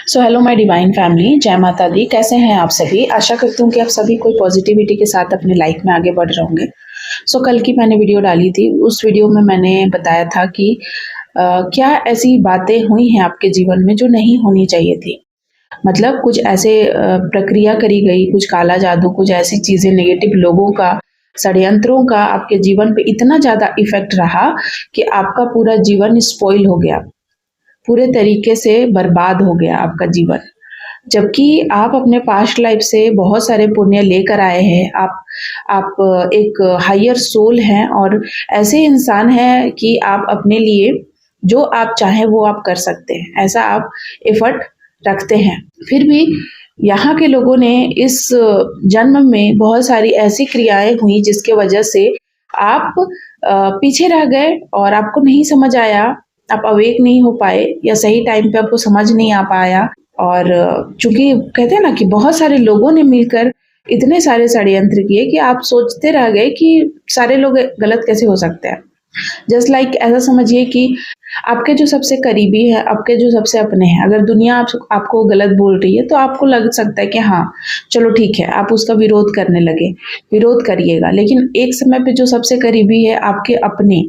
So hello my divine family, जय माता दी। कैसे हैं आप सभी? आशा करती हूँ कि आप सभी कोई पॉजिटिविटी के साथ अपनी लाइफ में आगे बढ़ रहे होंगे। कल की मैंने वीडियो डाली थी, उस वीडियो में मैंने बताया था कि क्या ऐसी बातें हुई हैं आपके जीवन में जो नहीं होनी चाहिए थी। मतलब कुछ ऐसे प्रक्रिया करी गई, कुछ काला जादू, कुछ ऐसी चीज़ें, नेगेटिव लोगों का, षड्यंत्रों का आपके जीवन पे इतना ज़्यादा इफ़ेक्ट रहा कि आपका पूरा जीवन स्पॉइल हो गया, पूरे तरीके से बर्बाद हो गया आपका जीवन। जबकि आप अपने पास्ट लाइफ से बहुत सारे पुण्य लेकर आए हैं। आप एक हायर सोल हैं और ऐसे इंसान हैं कि आप अपने लिए जो आप चाहें वो आप कर सकते हैं, ऐसा आप एफर्ट रखते हैं। फिर भी यहाँ के लोगों ने इस जन्म में बहुत सारी ऐसी क्रियाएं हुई जिसके वजह से आप पीछे रह गए और आपको नहीं समझ आया, आप अवेक नहीं हो पाए या सही टाइम पे आपको समझ नहीं आ पाया। और चूंकि कहते हैं ना कि बहुत सारे लोगों ने मिलकर इतने सारे षड्यंत्र किए कि आप सोचते रह गए कि सारे लोग गलत कैसे हो सकते हैं। जस्ट लाइक ऐसा समझिए कि आपके जो सबसे करीबी है, आपके जो सबसे अपने हैं, अगर दुनिया आपको गलत बोल रही है तो आपको लग सकता है कि हाँ चलो ठीक है, आप उसका विरोध करने लगे। विरोध करिएगा, लेकिन एक समय पे जो सबसे करीबी है आपके अपने,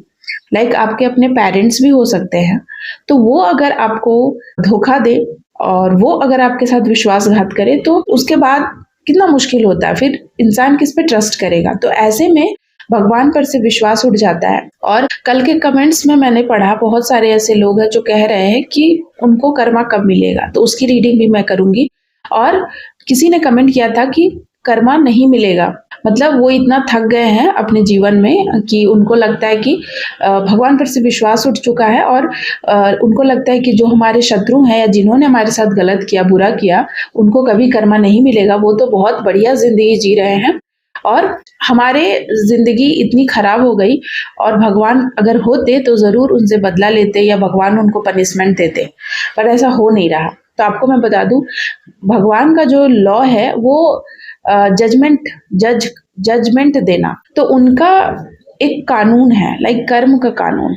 लाइक आपके अपने पेरेंट्स भी हो सकते हैं, तो वो अगर आपको धोखा दे और वो अगर आपके साथ विश्वासघात करे तो उसके बाद कितना मुश्किल होता है, फिर इंसान किस पे ट्रस्ट करेगा। तो ऐसे में भगवान पर से विश्वास उठ जाता है। और कल के कमेंट्स में मैंने पढ़ा, बहुत सारे ऐसे लोग हैं जो कह रहे हैं कि उनको कर्मा कब मिलेगा, तो उसकी रीडिंग भी मैं करूंगी। और किसी ने कमेंट किया था कि कर्मा नहीं मिलेगा, मतलब वो इतना थक गए हैं अपने जीवन में कि उनको लगता है कि भगवान पर से विश्वास उठ चुका है और उनको लगता है कि जो हमारे शत्रु हैं या जिन्होंने हमारे साथ गलत किया, बुरा किया, उनको कभी कर्मा नहीं मिलेगा। वो तो बहुत बढ़िया जिंदगी जी रहे हैं और हमारे जिंदगी इतनी खराब हो गई, और भगवान अगर होते तो जरूर उनसे बदला लेते या भगवान उनको पनिशमेंट देते, पर ऐसा हो नहीं रहा। तो आपको मैं बता दूं, भगवान का जो लॉ है वो जजमेंट देना, तो उनका एक कानून है, लाइक कर्म का कानून।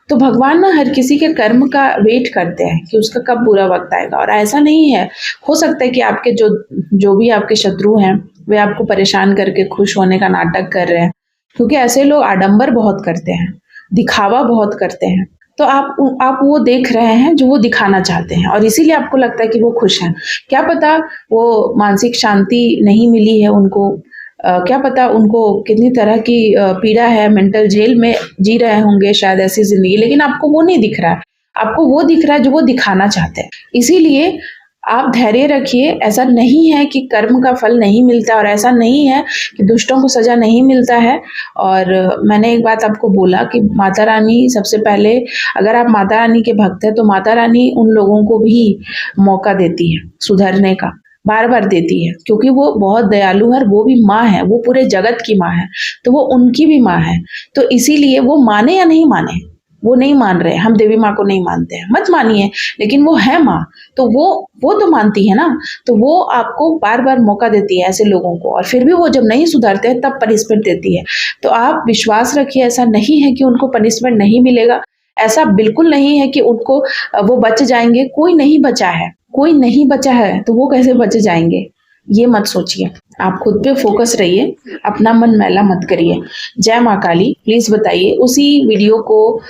तो भगवान ना हर किसी के कर्म का वेट करते हैं कि उसका कब बुरा वक्त आएगा। और ऐसा नहीं है, हो सकता है कि आपके जो भी आपके शत्रु हैं वे आपको परेशान करके खुश होने का नाटक कर रहे हैं, क्योंकि ऐसे लोग आडंबर बहुत करते हैं, दिखावा बहुत करते हैं। तो आप वो देख रहे हैं जो वो दिखाना चाहते हैं, और इसीलिए आपको लगता है कि वो खुश हैं। क्या पता वो मानसिक शांति नहीं मिली है उनको, क्या पता उनको कितनी तरह की पीड़ा है, मेंटल जेल में जी रहे होंगे शायद ऐसी जिंदगी, लेकिन आपको वो नहीं दिख रहा है। आपको वो दिख रहा है जो वो दिखाना चाहते हैं। इसीलिए आप धैर्य रखिए। ऐसा नहीं है कि कर्म का फल नहीं मिलता, और ऐसा नहीं है कि दुष्टों को सजा नहीं मिलता है। और मैंने एक बात आपको बोला कि माता रानी सबसे पहले, अगर आप माता रानी के भक्त हैं तो माता रानी उन लोगों को भी मौका देती है सुधरने का, बार बार देती है, क्योंकि वो बहुत दयालु है। वो भी माँ है, वो पूरे जगत की माँ है, तो वो उनकी भी माँ है। तो इसीलिए वो माने या नहीं माने, वो नहीं मान रहे, हम देवी माँ को नहीं मानते हैं, मत मानिए, लेकिन वो है माँ, तो वो तो मानती है ना। तो वो आपको बार बार मौका देती है ऐसे लोगों को, और फिर भी वो जब नहीं सुधरते हैं तब पनिशमेंट देती है। तो आप विश्वास रखिए, ऐसा नहीं है कि उनको पनिशमेंट नहीं मिलेगा, ऐसा बिल्कुल नहीं है कि उनको वो बच जाएंगे। कोई नहीं बचा है, कोई नहीं बचा है, तो वो कैसे बच जाएंगे, ये मत सोचिए। आप खुद पे फोकस रहिए, अपना मन मैला मत करिए। जय माँ काली। प्लीज बताइए, उसी वीडियो को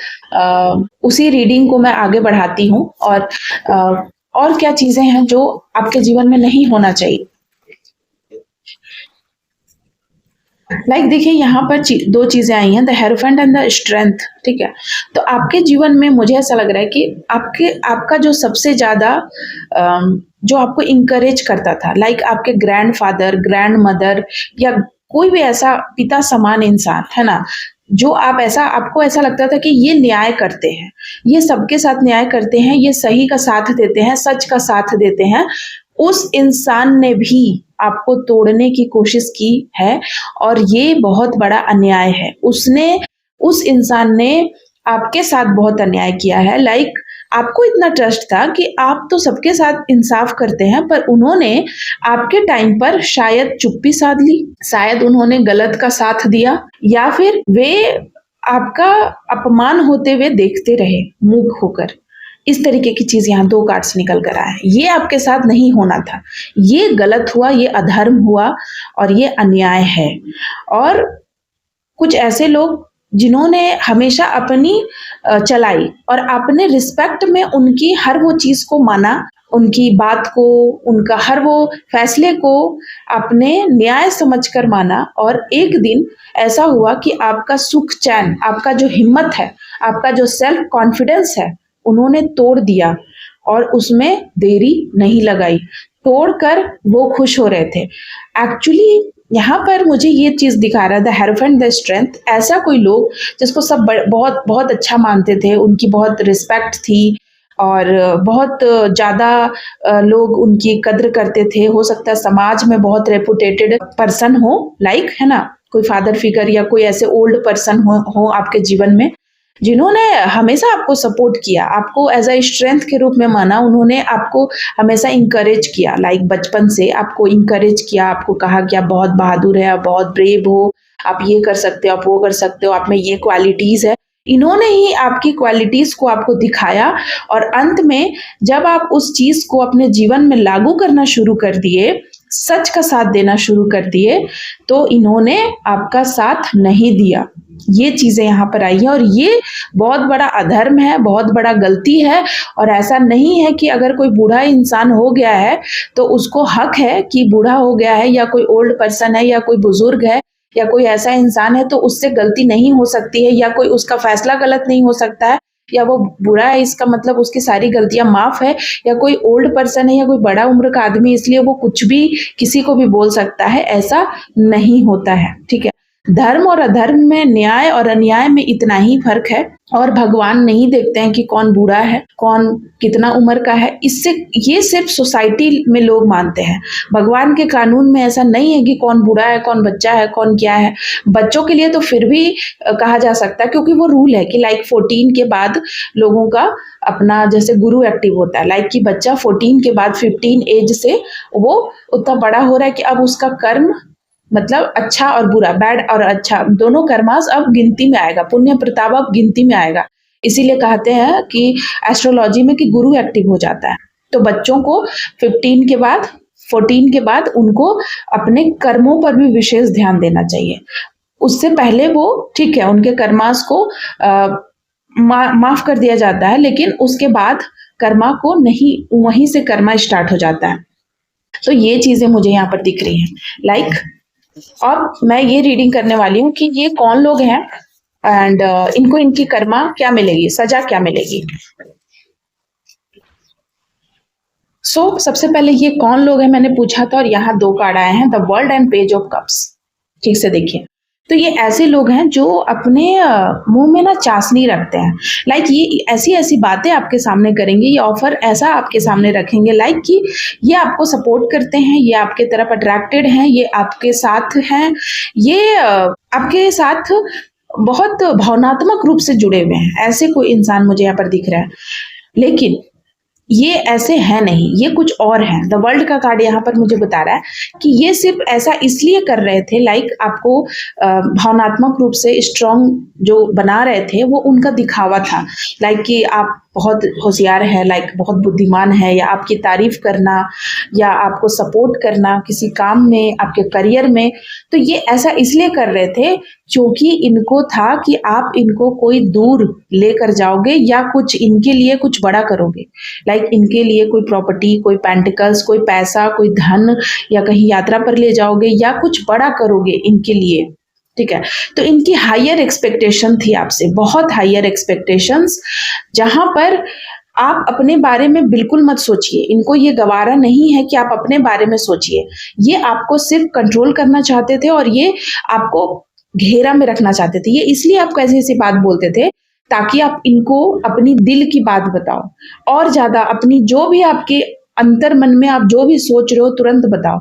उसी रीडिंग को मैं आगे बढ़ाती हूँ, और क्या चीजें हैं जो आपके जीवन में नहीं होना चाहिए। लाइक देखिए, यहाँ पर दो चीजें आई हैं, the hierophant and the strength. ठीक है, तो आपके जीवन में मुझे ऐसा लग रहा है कि आपका जो सबसे ज्यादा जो आपको इंकरेज करता था, लाइक आपके ग्रैंडफादर, ग्रैंड मदर, या कोई भी ऐसा पिता समान इंसान है ना, जो आपको ऐसा लगता था कि ये न्याय करते हैं, ये सबके साथ न्याय करते हैं, ये सही का साथ देते हैं, सच का साथ देते हैं, उस इंसान ने भी आपको तोड़ने की कोशिश की है। और ये बहुत बड़ा अन्याय है। उस इंसान ने आपके साथ बहुत अन्याय किया है। लाइक आपको इतना ट्रस्ट था कि आप तो सबके साथ इंसाफ करते हैं, पर उन्होंने आपके टाइम पर शायद चुप्पी साध ली, शायद उन्होंने गलत का साथ दिया, या फिर वे आपका अपमान होते हुए देखते रहे मूक होकर। इस तरीके की चीज यहाँ 2 कार्ड्स निकल कर आए। ये आपके साथ नहीं होना था, ये गलत हुआ, ये अधर्म हुआ और ये अन्याय है। और कुछ ऐसे लोग जिन्होंने हमेशा अपनी चलाई और अपने रिस्पेक्ट में उनकी हर वो चीज को माना, उनकी बात को, उनका हर वो फैसले को आपने न्याय समझकर माना, और एक दिन ऐसा हुआ कि आपका सुख चैन, आपका जो हिम्मत है, आपका जो सेल्फ कॉन्फिडेंस है, उन्होंने तोड़ दिया और उसमें देरी नहीं लगाई, तोड़कर वो खुश हो रहे थे। एक्चुअली यहाँ पर मुझे ये चीज दिखा रहा है, द हेरोफेंट द स्ट्रेंथ। ऐसा कोई लोग जिसको सब बहुत बहुत अच्छा मानते थे, उनकी बहुत रिस्पेक्ट थी और बहुत ज्यादा लोग उनकी कद्र करते थे। हो सकता है समाज में बहुत रेपुटेटेड पर्सन हो, लाइक है ना, कोई फादर फिगर या कोई ऐसे ओल्ड पर्सन हो आपके जीवन में, जिन्होंने हमेशा आपको सपोर्ट किया, आपको एज अ स्ट्रेंथ के रूप में माना, उन्होंने आपको हमेशा इंकरेज किया, लाइक बचपन से आपको इंकरेज किया, आपको कहा कि आप बहुत बहादुर है, आप बहुत ब्रेव हो, आप ये कर सकते हो, आप वो कर सकते हो, आप में ये क्वालिटीज है। इन्होंने ही आपकी क्वालिटीज को आपको दिखाया और अंत में जब आप उस चीज को अपने जीवन में लागू करना शुरू कर दिए, सच का साथ देना शुरू कर दिए, तो इन्होंने आपका साथ नहीं दिया। ये चीजें यहाँ पर आई हैं और ये बहुत बड़ा अधर्म है, बहुत बड़ा गलती है। और ऐसा नहीं है कि अगर कोई बूढ़ा इंसान हो गया है तो उसको हक है कि बूढ़ा हो गया है, या कोई ओल्ड पर्सन है, या कोई बुजुर्ग है, या कोई ऐसा इंसान है तो उससे गलती नहीं हो सकती है, या कोई उसका फैसला गलत नहीं हो सकता है, या वो बुरा है इसका मतलब उसकी सारी गलतियां माफ है, या कोई ओल्ड पर्सन है या कोई बड़ा उम्र का आदमी इसलिए वो कुछ भी किसी को भी बोल सकता है, ऐसा नहीं होता है। ठीक है, धर्म और अधर्म में, न्याय और अन्याय में इतना ही फर्क है। और भगवान नहीं देखते हैं कि कौन बूढ़ा है, कौन कितना उम्र का है, इससे ये सिर्फ सोसाइटी में लोग मानते हैं। भगवान के कानून में ऐसा नहीं है कि कौन बूढ़ा है, कौन बच्चा है, कौन क्या है। बच्चों के लिए तो फिर भी कहा जा सकता है, क्योंकि वो रूल है कि लाइक 14 के बाद लोगों का अपना जैसे गुरु एक्टिव होता है, लाइक कि बच्चा 14 के बाद 15 एज से वो उतना बड़ा हो रहा है कि अब उसका कर्म मतलब अच्छा और बुरा, बैड और अच्छा दोनों कर्मास अब गिनती में आएगा, पुण्य प्रताप अब गिनती में आएगा। इसीलिए कहते हैं कि एस्ट्रोलॉजी में कि गुरु एक्टिव हो जाता है। तो बच्चों को 15 के बाद 14 के बाद उनको अपने कर्मों पर भी विशेष ध्यान देना चाहिए। उससे पहले वो ठीक है, उनके कर्मास को माफ कर दिया जाता है, लेकिन उसके बाद कर्मा को नहीं, वहीं से कर्मा स्टार्ट हो जाता है। तो ये चीजें मुझे यहाँ पर दिख रही हैं। लाइक अब मैं ये रीडिंग करने वाली हूँ कि ये कौन लोग हैं एंड इनको इनकी कर्मा क्या मिलेगी, सजा क्या मिलेगी। सबसे पहले ये कौन लोग हैं मैंने पूछा था, और यहाँ 2 कार्ड आए हैं, the world and page of cups. ठीक से देखिए, तो ये ऐसे लोग हैं जो अपने मुंह में ना चाशनी रखते हैं, लाइक ये ऐसी ऐसी बातें आपके सामने करेंगे, ये ऑफर ऐसा आपके सामने रखेंगे लाइक कि ये आपको सपोर्ट करते हैं, ये आपके तरफ अट्रैक्टेड हैं, ये आपके साथ हैं, ये आपके साथ बहुत भावनात्मक रूप से जुड़े हुए हैं। ऐसे कोई इंसान मुझे यहाँ पर दिख रहा है, लेकिन ये ऐसे है नहीं, ये कुछ और है। द वर्ल्ड का कार्ड यहाँ पर मुझे बता रहा है कि ये सिर्फ ऐसा इसलिए कर रहे थे, लाइक आपको भावनात्मक रूप से स्ट्रांग जो बना रहे थे, वो उनका दिखावा था, लाइक कि आप बहुत होशियार है, लाइक बहुत बुद्धिमान है, या आपकी तारीफ करना, या आपको सपोर्ट करना किसी काम में, आपके करियर में। तो ये ऐसा इसलिए कर रहे थे क्योंकि इनको था कि आप इनको कोई दूर लेकर जाओगे, या कुछ इनके लिए कुछ बड़ा करोगे, लाइक इनके लिए कोई प्रॉपर्टी, कोई पेंटिकल्स, कोई पैसा, कोई धन, या कहीं यात्रा पर ले जाओगे, या कुछ बड़ा करोगे इनके लिए। ठीक है, तो इनकी हायर एक्सपेक्टेशन थी आपसे, बहुत हायर एक्सपेक्टेशंस, जहां पर आप अपने बारे में बिल्कुल मत सोचिए। इनको ये गवारा नहीं है कि आप अपने बारे में सोचिए, ये आपको सिर्फ कंट्रोल करना चाहते थे और ये आपको घेरा में रखना चाहते थे। ये इसलिए आपको ऐसी ऐसी बात बोलते थे ताकि आप इनको अपनी दिल की बात बताओ, और ज्यादा अपनी जो भी आपके अंतर मन में आप जो भी सोच रहे हो तुरंत बताओ।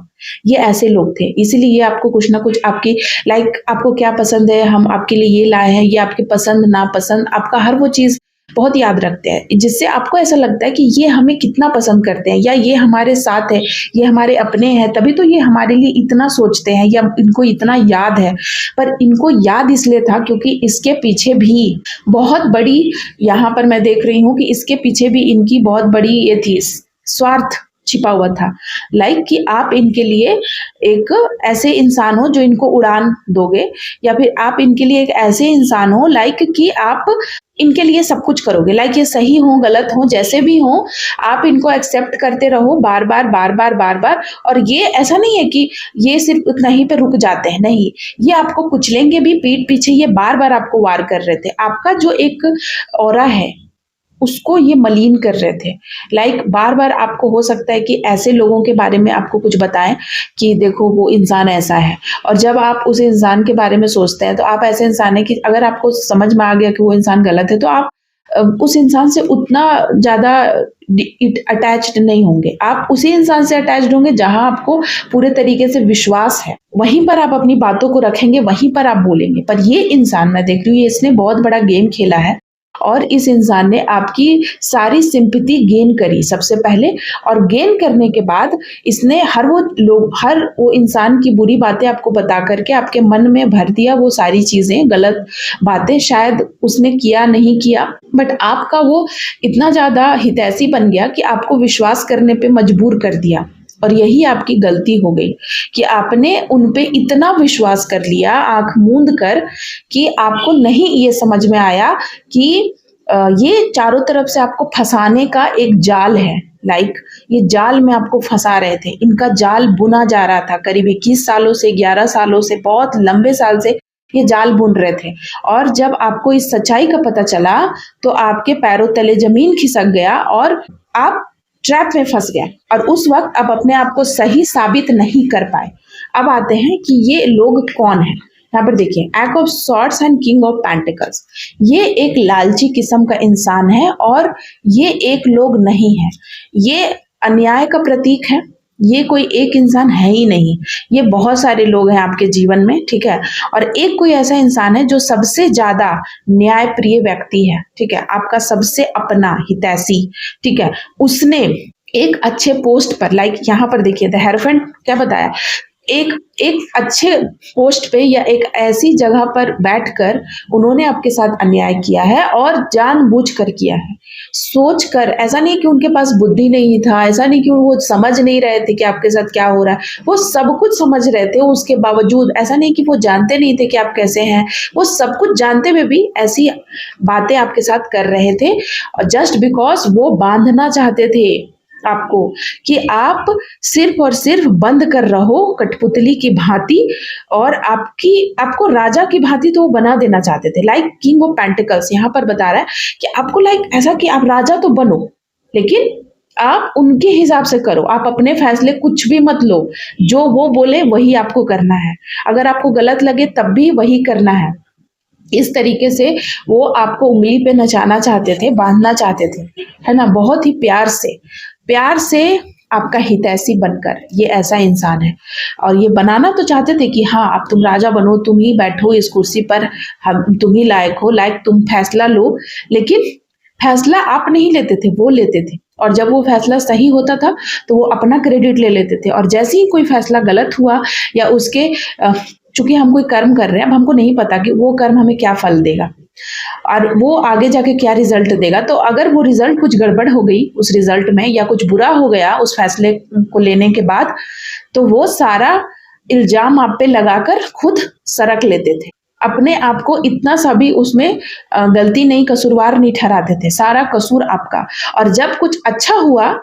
ये ऐसे लोग थे, इसीलिए ये आपको कुछ ना कुछ आपकी लाइक आपको क्या पसंद है, हम आपके लिए ये लाए हैं, ये आपकी पसंद नापसंद, आपका हर वो चीज बहुत याद रखते हैं, जिससे आपको ऐसा लगता है कि ये हमें कितना पसंद करते हैं या ये हमारे साथ है, ये हमारे अपने हैं, तभी तो ये हमारे लिए इतना सोचते हैं या इनको इतना याद है। पर इनको याद इसलिए था क्योंकि इसके पीछे भी बहुत बड़ी, यहाँ पर मैं देख रही हूँ कि इसके पीछे भी इनकी बहुत बड़ी ये थी, स्वार्थ छिपा हुआ था। लाइक कि आप इनके लिए एक ऐसे इंसान हो जो इनको उड़ान दोगे, या फिर आप इनके लिए एक ऐसे इंसान हो लाइक कि आप इनके लिए सब कुछ करोगे। लाइक ये सही हो गलत हो जैसे भी हो, आप इनको एक्सेप्ट करते रहो बार बार बार बार बार बार। और ये ऐसा नहीं है कि ये सिर्फ उतना ही पे रुक जाते हैं, नहीं, ये आपको कुचलेंगे भी पीठ पीछे, ये बार बार आपको वार कर रहे थे। आपका जो एक ऑरा है उसको ये मलिन कर रहे थे। लाइक बार बार आपको हो सकता है कि ऐसे लोगों के बारे में आपको कुछ बताएं कि देखो वो इंसान ऐसा है, और जब आप उस इंसान के बारे में सोचते हैं तो आप ऐसे इंसान है कि अगर आपको समझ में आ गया कि वो इंसान गलत है तो आप उस इंसान से उतना ज़्यादा अटैच्ड नहीं होंगे। आप उसी इंसान से अटैच्ड होंगे जहां आपको पूरे तरीके से विश्वास है, वहीं पर आप अपनी बातों को रखेंगे, वहीं पर आप बोलेंगे। पर ये इंसान मैं देख रही हूँ, इसने बहुत बड़ा गेम खेला है और इस इंसान ने आपकी सारी सिंपैथी गेन करी सबसे पहले, और गेन करने के बाद इसने हर वो इंसान की बुरी बातें आपको बता करके आपके मन में भर दिया, वो सारी चीजें गलत बातें शायद उसने किया नहीं किया, बट आपका वो इतना ज्यादा हितैषी बन गया कि आपको विश्वास करने पे मजबूर कर दिया। और यही आपकी गलती हो गई कि आपने उन पे इतना विश्वास कर लिया आंख मूंद कर कि आपको नहीं ये समझ में आया कि ये चारों तरफ से आपको फंसाने का एक जाल है। लाइक ये जाल में आपको फंसा रहे थे, इनका जाल बुना जा रहा था करीब 21 सालों से, 11 सालों से, बहुत लंबे साल से ये जाल बुन रहे थे। और जब आपको इस सच्चाई का पता चला तो आपके पैरों तले जमीन खिसक गया और आप ट्रैप में फंस गए, और उस वक्त आप अपने आप को सही साबित नहीं कर पाए। अब आते हैं कि ये लोग कौन है। यहाँ पर देखिए, eight of swords and king of pentacles, ये एक लालची किस्म का इंसान है और ये एक लोग नहीं है, ये अन्याय का प्रतीक है। ये कोई एक इंसान है ही नहीं, ये बहुत सारे लोग हैं आपके जीवन में, ठीक है। और एक कोई ऐसा इंसान है जो सबसे ज्यादा न्यायप्रिय व्यक्ति है, ठीक है, आपका सबसे अपना हितैषी, ठीक है। उसने एक अच्छे पोस्ट पर, लाइक यहाँ पर देखिए द हेरोफेंट क्या बताया, एक अच्छे पोस्ट पे या एक ऐसी जगह पर बैठकर उन्होंने आपके साथ अन्याय किया है और जानबूझकर किया है, सोचकर। ऐसा नहीं कि उनके पास बुद्धि नहीं था, ऐसा नहीं कि वो समझ नहीं रहे थे कि आपके साथ क्या हो रहा है, वो सब कुछ समझ रहे थे उसके बावजूद। ऐसा नहीं कि वो जानते नहीं थे कि आप कैसे हैं, वो सब कुछ जानते हुए भी ऐसी बातें आपके साथ कर रहे थे, जस्ट बिकॉज वो बांधना चाहते थे आपको कि आप सिर्फ और सिर्फ बंद कर रहो कठपुतली की भांति, और आपको राजा की भांति तो वो बना देना चाहते थे। लाइक किंग ऑफ पेंटिकल्स यहाँ पर बता रहा है कि आपको लाइक ऐसा कि आप राजा तो बनो, लेकिन आप उनके हिसाब से करो, आप अपने फैसले कुछ भी मत लो, जो वो बोले वही आपको करना है, अगर आपको गलत लगे तब भी वही करना है। इस तरीके से वो आपको उंगली पे नचाना चाहते थे, बांधना चाहते थे, है ना, बहुत ही प्यार से आपका हितैषी बनकर। ये ऐसा इंसान है, और ये बनाना तो चाहते थे कि हाँ अब तुम राजा बनो, तुम ही बैठो इस कुर्सी पर, हम तुम ही लायक हो, लायक तुम फैसला लो। लेकिन फैसला आप नहीं लेते थे, वो लेते थे, और जब वो फैसला सही होता था तो वो अपना क्रेडिट ले लेते थे, और जैसे ही कोई फैसला गलत हुआ या उसके चूंकि हम कोई कर्म कर रहे हैं, अब हमको नहीं पता कि वो कर्म हमें क्या फल देगा और वो आगे जाके क्या रिजल्ट देगा, तो अगर वो रिजल्ट कुछ गड़बड़ हो गई उस रिजल्ट में या कुछ बुरा हो गया उस फैसले को लेने के बाद, तो वो सारा इल्जाम आप पे लगाकर खुद सरक लेते थे, अपने आप को इतना सा भी उसमें गलती नहीं, कसूरवार नहीं ठहराते थे, सारा कसूर आपका। और जब कुछ अच्छा हुआ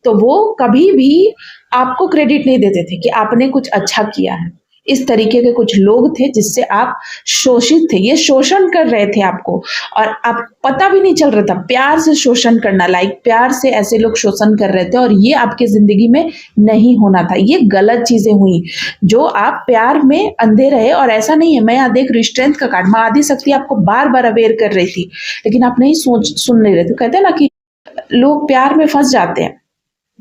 तो वो कभी भी आपको क्रेडिट नहीं देते थे कि आपने कुछ अच्छा किया है। इस तरीके के कुछ लोग थे जिससे आप शोषित थे, ये शोषण कर रहे थे आपको, और आप पता भी नहीं चल रहा था, प्यार से शोषण करना, लाइक प्यार से ऐसे लोग शोषण कर रहे थे, और ये आपकी जिंदगी में नहीं होना था। ये गलत चीजें हुई जो आप प्यार में अंधे रहे। और ऐसा नहीं है, मैं यहाँ देख रही स्ट्रेंथ का कार्ड, माँ आदि शक्ति आपको बार बार अवेयर कर रही थी, लेकिन आप नहीं सुन नहीं रहे थे। कहते हैं ना कि लोग प्यार में फंस जाते हैं,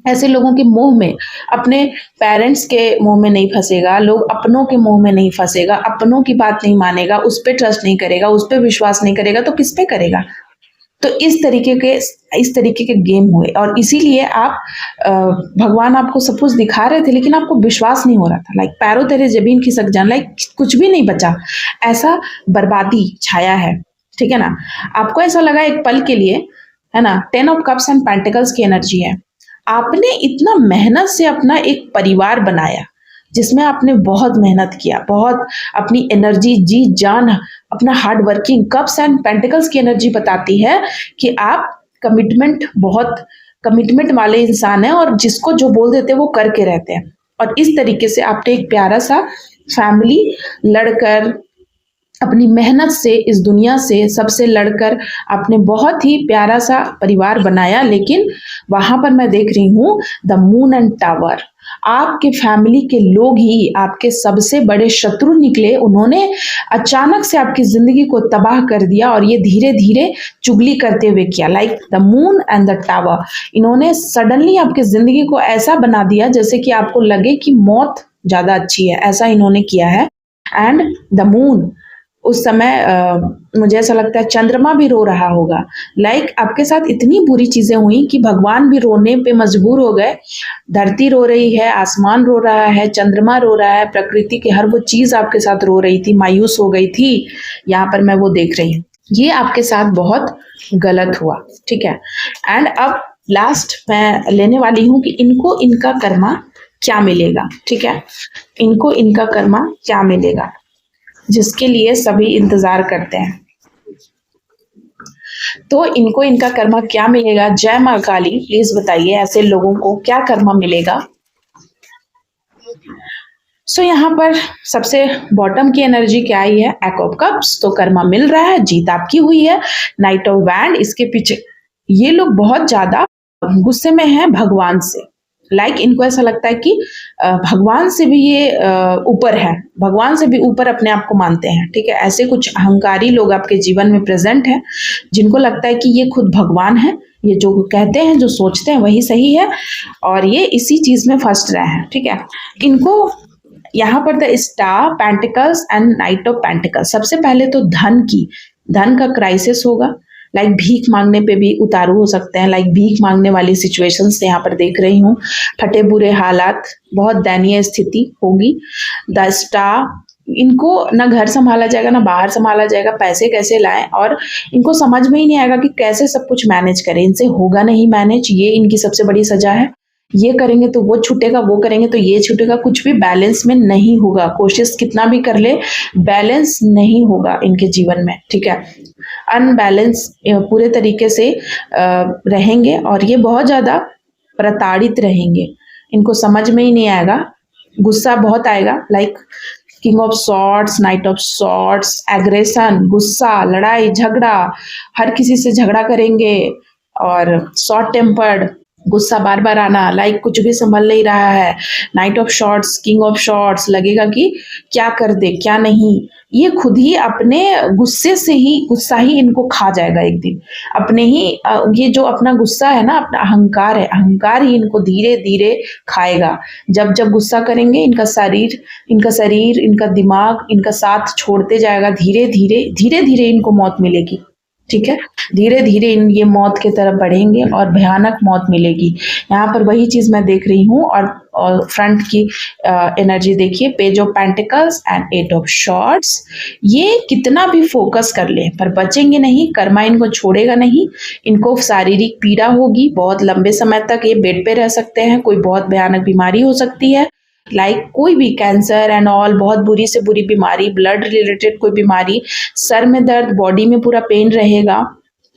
ऐसे लोगों के मोह में, अपने पेरेंट्स के मोह में नहीं फंसेगा, लोग अपनों के मोह में नहीं फंसेगा, अपनों की बात नहीं मानेगा, उस पर ट्रस्ट नहीं करेगा, उस पर विश्वास नहीं करेगा, तो किस पे करेगा? तो इस तरीके के गेम हुए, और इसीलिए आप भगवान आपको सब कुछ दिखा रहे थे लेकिन आपको विश्वास नहीं हो रहा था। लाइक पैरों तेरे जमीन खिसक जान, लाइक कुछ भी नहीं बचा, ऐसा बर्बादी छाया है, ठीक है ना। आपको ऐसा लगा एक पल के लिए, है ना। 10 ऑफ कप्स एंड पेंटिकल्स की एनर्जी है। आपने इतना मेहनत से अपना एक परिवार बनाया जिसमें आपने बहुत मेहनत किया, बहुत अपनी एनर्जी, जी जान, अपना hard working. Cups and pentacles की एनर्जी बताती है कि आप बहुत कमिटमेंट वाले इंसान हैं और जिसको जो बोल देते हैं वो करके रहते हैं। और इस तरीके से आपने एक प्यारा सा फैमिली लड़कर, अपनी मेहनत से, इस दुनिया से सबसे लड़कर आपने बहुत ही प्यारा सा परिवार बनाया। लेकिन वहां पर मैं देख रही हूँ द मून एंड टावर, आपके फैमिली के लोग ही आपके सबसे बड़े शत्रु निकले। उन्होंने अचानक से आपकी जिंदगी को तबाह कर दिया और ये धीरे धीरे चुगली करते हुए किया। Like the moon and the tower, इन्होंने सडनली आपकी जिंदगी को ऐसा बना दिया जैसे कि आपको लगे कि मौत ज्यादा अच्छी है, ऐसा इन्होंने किया है। एंड द मून, उस समय मुझे ऐसा लगता है चंद्रमा भी रो रहा होगा। लाइक आपके साथ इतनी बुरी चीजें हुई कि भगवान भी रोने पे मजबूर हो गए। धरती रो रही है, आसमान रो रहा है, चंद्रमा रो रहा है, प्रकृति की हर वो चीज आपके साथ रो रही थी, मायूस हो गई थी। यहाँ पर मैं वो देख रही हूँ, ये आपके साथ बहुत गलत हुआ, ठीक है। एंड अब लास्ट मैं लेने वाली हूँ कि इनको इनका कर्मा क्या मिलेगा, ठीक है। इनको इनका कर्मा क्या मिलेगा, जिसके लिए सभी इंतजार करते हैं। तो इनको इनका कर्मा क्या मिलेगा? जय माँ काली, प्लीज बताइए ऐसे लोगों को क्या कर्मा मिलेगा। सो यहाँ पर सबसे बॉटम की एनर्जी क्या आई है? एट ऑफ कप्स, तो कर्मा मिल रहा है, जीत आपकी हुई है। नाइट ऑफ वैंड, इसके पीछे ये लोग बहुत ज्यादा गुस्से में हैं भगवान से। लाइक इनको ऐसा लगता है कि भगवान से भी ये ऊपर है, भगवान से भी ऊपर अपने आप को मानते हैं, ठीक है। ऐसे कुछ अहंकारी लोग आपके जीवन में प्रेजेंट हैं जिनको लगता है कि ये खुद भगवान है, ये जो कहते हैं, जो सोचते हैं वही सही है, और ये इसी चीज में फंस रहे हैं, ठीक है। इनको यहाँ पर the star, pentacles and night of pentacles, सबसे पहले तो धन का क्राइसिस होगा। लाइक भीख मांगने पे भी उतारू हो सकते हैं, लाइक भीख मांगने वाली सिचुएशंस यहाँ पर देख रही हूँ। फटे बुरे हालात, बहुत दयनीय स्थिति होगी। द स्टार, इनको ना घर संभाला जाएगा ना बाहर संभाला जाएगा, पैसे कैसे लाएं, और इनको समझ में ही नहीं आएगा कि कैसे सब कुछ मैनेज करें। इनसे होगा नहीं मैनेज, ये इनकी सबसे बड़ी सजा है। ये करेंगे तो वो छूटेगा, वो करेंगे तो ये छूटेगा, कुछ भी बैलेंस में नहीं होगा। कोशिश कितना भी कर ले, बैलेंस नहीं होगा इनके जीवन में, ठीक है। अनबैलेंस पूरे तरीके से रहेंगे और ये बहुत ज्यादा प्रताड़ित रहेंगे। इनको समझ में ही नहीं आएगा, गुस्सा बहुत आएगा। Like king of swords, night of swords, aggression, गुस्सा, लड़ाई झगड़ा, हर किसी से झगड़ा करेंगे, और शॉर्ट टेम्पर्ड, गुस्सा बार बार आना, लाइक कुछ भी संभल नहीं रहा है। Night of shorts, king of shorts, लगेगा कि क्या कर दे क्या नहीं। ये खुद ही अपने गुस्सा ही इनको खा जाएगा एक दिन। अपने ही ये जो अपना गुस्सा है ना, अपना अहंकार है, अहंकार ही इनको धीरे धीरे खाएगा। जब जब गुस्सा करेंगे इनका शरीर, इनका दिमाग इनका साथ छोड़ते जाएगा। धीरे धीरे इनको मौत मिलेगी, ठीक है। धीरे धीरे ये मौत की तरफ बढ़ेंगे और भयानक मौत मिलेगी। यहाँ पर वही चीज मैं देख रही हूँ। और फ्रंट की एनर्जी देखिए, page of pentacles and 8 of shorts. ये कितना भी फोकस कर ले पर बचेंगे नहीं, कर्मा इनको छोड़ेगा नहीं। इनको शारीरिक पीड़ा होगी, बहुत लंबे समय तक ये बेड पे रह सकते हैं। कोई बहुत भयानक बीमारी हो सकती है, लाइक कोई भी कैंसर एंड ऑल, बहुत बुरी से बुरी बीमारी, ब्लड रिलेटेड कोई बीमारी, सर में दर्द, बॉडी में पूरा पेन रहेगा,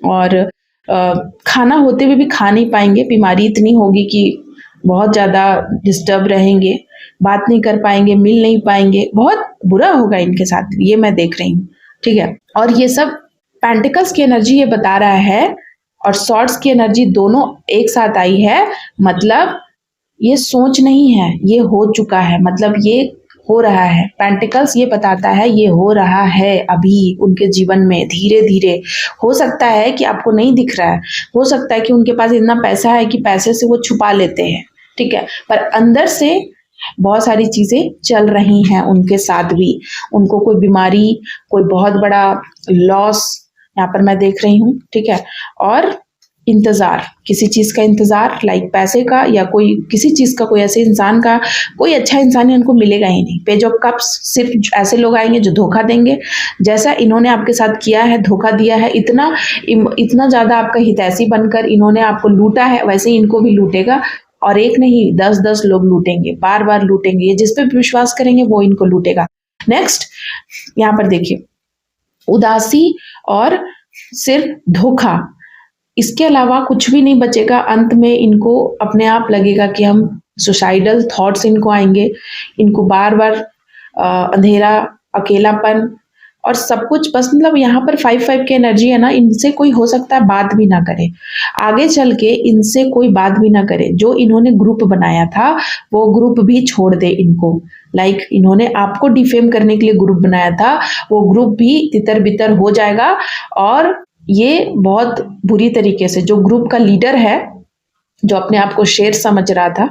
और खाना होते हुए भी खा नहीं पाएंगे। बीमारी इतनी होगी कि बहुत ज़्यादा डिस्टर्ब रहेंगे, बात नहीं कर पाएंगे, मिल नहीं पाएंगे, बहुत बुरा होगा इनके साथ, ये मैं देख रही हूँ, ठीक है। और ये सब पेंटिकल्स की एनर्जी ये बता रहा है और सॉर्ड्स की एनर्जी दोनों एक साथ आई है। मतलब ये सोच नहीं है, ये हो चुका है, मतलब ये हो रहा है। पेंटिकल्स ये बताता है ये हो रहा है अभी उनके जीवन में, धीरे धीरे। हो सकता है कि आपको नहीं दिख रहा है, हो सकता है कि उनके पास इतना पैसा है कि पैसे से वो छुपा लेते हैं, ठीक है, पर अंदर से बहुत सारी चीजें चल रही हैं उनके साथ भी। उनको कोई बीमारी, कोई बहुत बड़ा लॉस, यहाँ पर मैं देख रही हूँ, ठीक है। और इंतज़ार, किसी चीज़ का इंतज़ार, लाइक पैसे का या कोई किसी चीज़ का, कोई ऐसे इंसान का, कोई अच्छा इंसान इनको मिलेगा ही नहीं। पेज ऑफ कप्स, सिर्फ ऐसे लोग आएंगे जो धोखा देंगे। जैसा इन्होंने आपके साथ किया है, धोखा दिया है, इतना ज़्यादा आपका हितैषी बनकर इन्होंने आपको लूटा है, वैसे ही इनको भी लूटेगा। और एक नहीं, 10-10 लोग लूटेंगे, बार बार लूटेंगे। ये जिस पे भी विश्वास करेंगे वो इनको लूटेगा। नेक्स्ट, यहाँ पर देखिए, उदासी और सिर्फ धोखा, इसके अलावा कुछ भी नहीं बचेगा। अंत में इनको अपने आप लगेगा कि हम, सुसाइडल थॉट्स इनको आएंगे, इनको बार बार अंधेरा, अकेलापन और सब कुछ, बस मतलब यहाँ पर 5-5 की एनर्जी है ना, इनसे कोई हो सकता है बात भी ना करे, आगे चल के इनसे कोई बात भी ना करे। जो इन्होंने ग्रुप बनाया था वो ग्रुप भी छोड़ दे इनको, लाइक इन्होंने आपको डिफेम करने के लिए ग्रुप बनाया था, वो ग्रुप भी तितर बितर हो जाएगा। और ये बहुत बुरी तरीके से, जो ग्रुप का लीडर है, जो अपने आप को शेर समझ रहा था,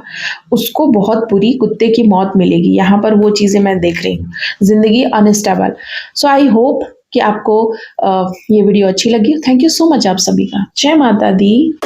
उसको बहुत बुरी कुत्ते की मौत मिलेगी। यहाँ पर वो चीज़ें मैं देख रही हूँ, जिंदगी अनस्टेबल। सो आई होप कि आपको ये वीडियो अच्छी लगी। थैंक यू सो मच आप सभी का। जय माता दी।